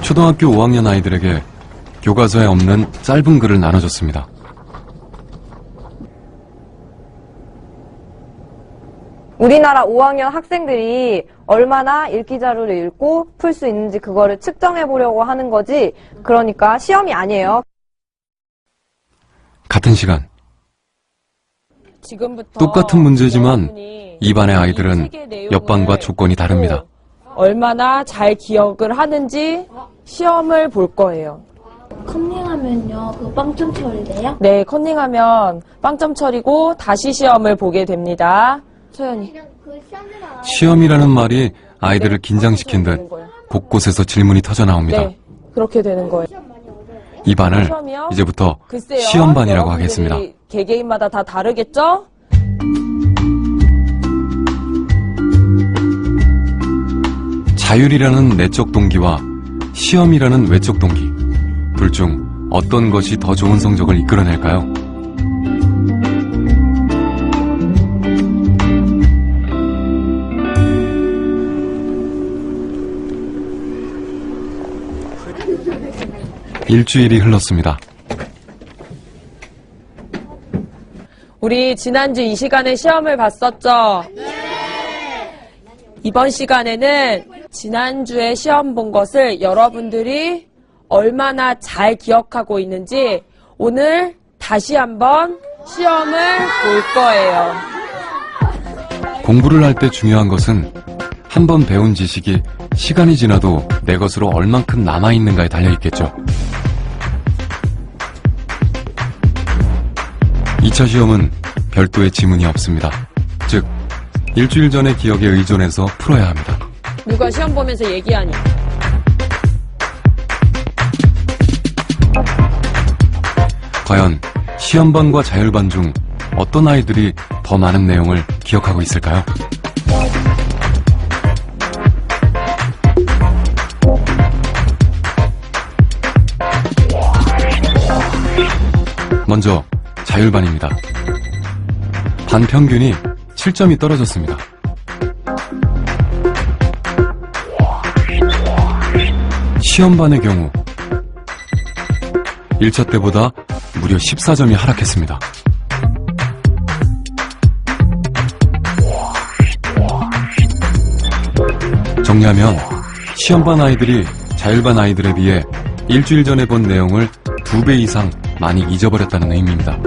초등학교 5학년 아이들에게 교과서에 없는 짧은 글을 나눠줬습니다. 우리나라 5학년 학생들이 얼마나 읽기 자료를 읽고 풀 수 있는지 그거를 측정해 보려고 하는 거지, 그러니까 시험이 아니에요. 같은 시간 지금부터 똑같은 문제지만 이 반의 아이들은 옆반과 조건이 다릅니다. 얼마나 잘 기억을 하는지 시험을 볼 거예요. 컨닝하면요, 그 빵점 처리돼요? 네, 컨닝하면 빵점 처리고 다시 시험을 보게 됩니다. 소연이. 시험이라는 말이 아이들을 긴장시킨 듯 곳곳에서 질문이 터져 나옵니다. 네, 그렇게 되는 거예요. 이 반을 시험이요? 이제부터 글쎄요, 시험반이라고 하겠습니다. 개개인마다 다 다르겠죠? 자율이라는 내적 동기와 시험이라는 외적 동기, 둘 중 어떤 것이 더 좋은 성적을 이끌어낼까요? 일주일이 흘렀습니다. 우리 지난주 이 시간에 시험을 봤었죠? 이번 시간에는 지난주에 시험 본 것을 여러분들이 얼마나 잘 기억하고 있는지 오늘 다시 한번 시험을 볼 거예요. 공부를 할 때 중요한 것은 한 번 배운 지식이 시간이 지나도 내 것으로 얼만큼 남아있는가에 달려있겠죠. 2차 시험은 별도의 지문이 없습니다. 즉, 일주일 전의 기억에 의존해서 풀어야 합니다. 누가 시험 보면서 얘기하니? 과연 시험반과 자율반 중 어떤 아이들이 더 많은 내용을 기억하고 있을까요? 먼저 자율반입니다. 반 평균이 7점이 떨어졌습니다. 시험반의 경우 1차 때보다 무려 14점이 하락했습니다. 정리하면 시험반 아이들이 자율반 아이들에 비해 일주일 전에 본 내용을 2배 이상 많이 잊어버렸다는 의미입니다.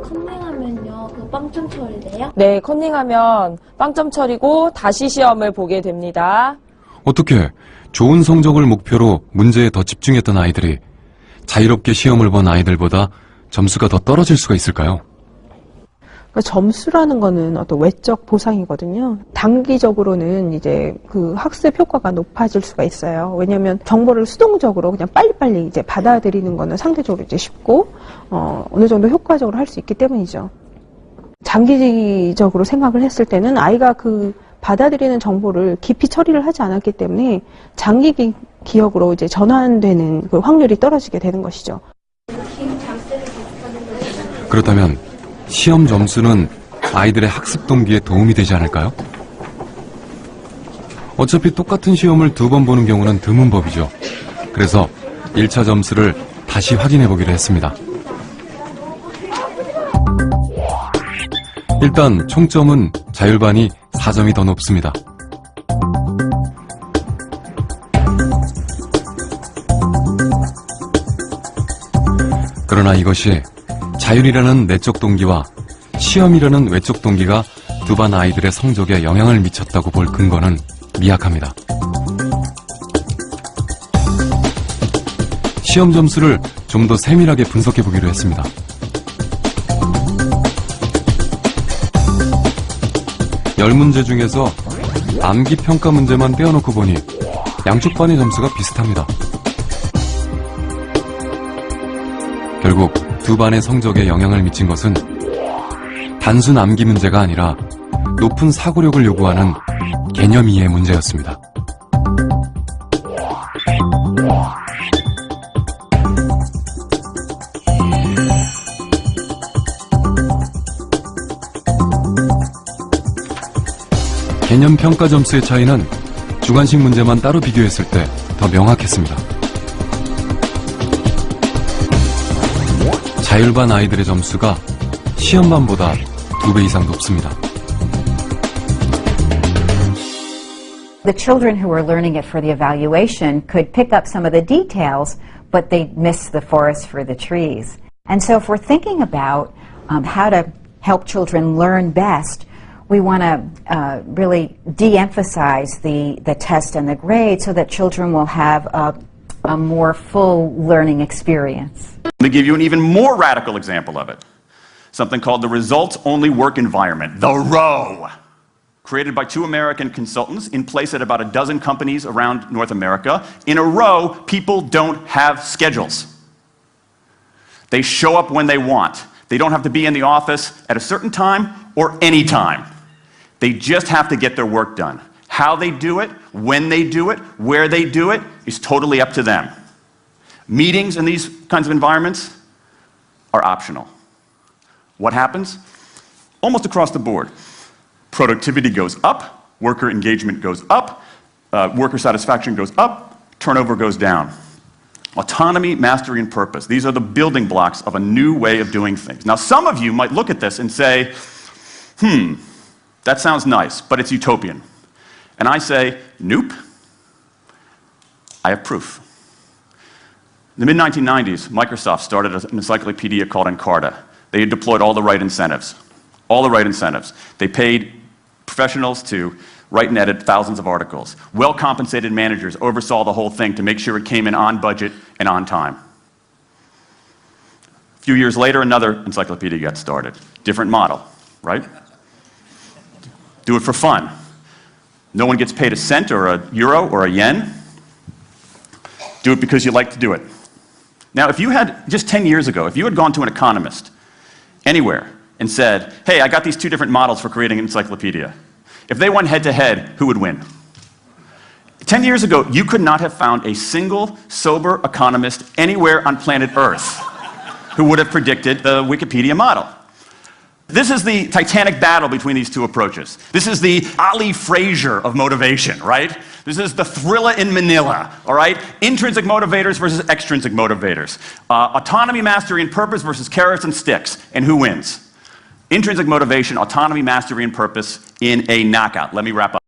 컨닝하면요, 그 빵점 처리돼요? 네, 컨닝하면 빵점 처리고 다시 시험을 보게 됩니다. 어떻게 좋은 성적을 목표로 문제에 더 집중했던 아이들이 자유롭게 시험을 본 아이들보다 점수가 더 떨어질 수가 있을까요? 점수라는 거는 어떤 외적 보상이거든요. 단기적으로는 이제 그 학습 효과가 높아질 수가 있어요. 왜냐하면 정보를 수동적으로 그냥 빨리빨리 이제 받아들이는 거는 상대적으로 이제 쉽고, 어느 정도 효과적으로 할 수 있기 때문이죠. 장기적으로 생각을 했을 때는 아이가 그 받아들이는 정보를 깊이 처리를 하지 않았기 때문에 장기 기억으로 이제 전환되는 그 확률이 떨어지게 되는 것이죠. 그렇다면 시험 점수는 아이들의 학습 동기에 도움이 되지 않을까요? 어차피 똑같은 시험을 2번 보는 경우는 드문 법이죠. 그래서 1차 점수를 다시 확인해 보기로 했습니다. 일단 총점은 자율반이 4점이 더 높습니다. 그러나 이것이 자율이라는 내적 동기와 시험이라는 외적 동기가 두 반 아이들의 성적에 영향을 미쳤다고 볼 근거는 미약합니다. 시험 점수를 좀 더 세밀하게 분석해 보기로 했습니다. 열 문제 중에서 암기 평가 문제만 떼어놓고 보니 양쪽 반의 점수가 비슷합니다. 결국 두 반의 성적에 영향을 미친 것은 단순 암기 문제가 아니라 높은 사고력을 요구하는 개념 이해 문제였습니다. 개념 평가 점수의 차이는 주관식 문제만 따로 비교했을 때 더 명확했습니다. 자율반 아이들의 점수가 시험반보다 2배 이상 높습니다. The children who were learning it for the evaluation could pick up some of the details, but they'd miss the forest for the trees. And so if we're thinking about how to help children learn best, we want to really de-emphasize the test and the grade so that children will have a more full learning experience. Let me give you an even more radical example of it. Something called the results-only work environment, the ROE. Created by 2 American consultants in place at about a dozen companies around North America. In a row, people don't have schedules. They show up when they want. They don't have to be in the office at a certain time or any time. They just have to get their work done. How they do it, when they do it, where they do it, is totally up to them. Meetings in these kinds of environments are optional. What happens? Almost across the board. Productivity goes up, worker engagement goes up, worker satisfaction goes up, turnover goes down. Autonomy, mastery, and purpose. These are the building blocks of a new way of doing things. Now, some of you might look at this and say, that sounds nice, but it's utopian. And I say, nope. I have proof. In the mid-1990s, Microsoft started an encyclopedia called Encarta. They had deployed all the right incentives. All the right incentives. They paid professionals to write and edit thousands of articles. Well-compensated managers oversaw the whole thing to make sure it came in on budget and on time. A few years later, another encyclopedia got started. Different model, right? Do it for fun. No one gets paid a cent or a euro or a yen. Do it because you like to do it. Now, if you had, just 10 years ago, if you had gone to an economist anywhere and said, hey, I got these 2 different models for creating an encyclopedia. If they went head-to-head, who would win? 10 years ago, you could not have found a single sober economist anywhere on planet Earth who would have predicted the Wikipedia model. This is the titanic battle between these 2 approaches. This is the Ali Frazier of motivation, right? This is the thriller in Manila, all right? Intrinsic motivators versus extrinsic motivators. Autonomy, mastery, and purpose versus carrots and sticks. And who wins? Intrinsic motivation, autonomy, mastery, and purpose in a knockout. Let me wrap up.